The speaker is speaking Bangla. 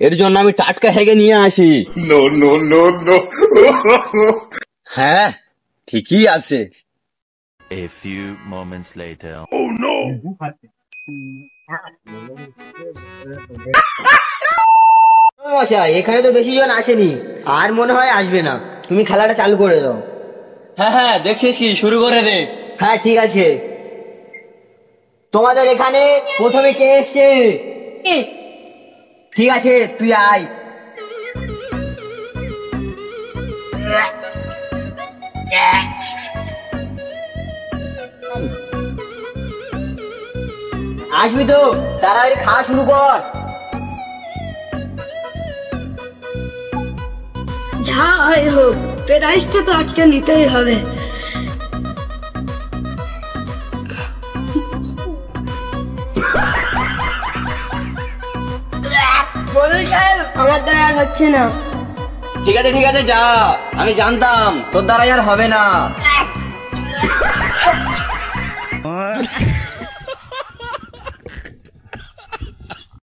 এর জন্য আমি টাটকা হেগে নিয়ে আসি। No no no no. হ্যাঁ ঠিকই আছে। A few moments later. Oh no. মশাই এখানে তো বেশি জন আসেনি, আর মনে হয় আসবে না। তুমি খেলাটা চালু করে দাও। হ্যাঁ হ্যাঁ দেখছিস কি, শুরু করে দে। হ্যাঁ ঠিক আছে। তোমাদের এখানে প্রথমে কে এসছে? ঠিক আছে তুই আয়। আসবি তো, তাড়াতাড়ি খাওয়া শুরু কর। যা হয় হোক, প্রাইজটা তো আজকে নিতেই হবে। বলুন সাহেব, আমার দ্বারা আর হচ্ছে না। ঠিক আছে যা, আমি জানতাম তোর দ্বারাই আর হবে না।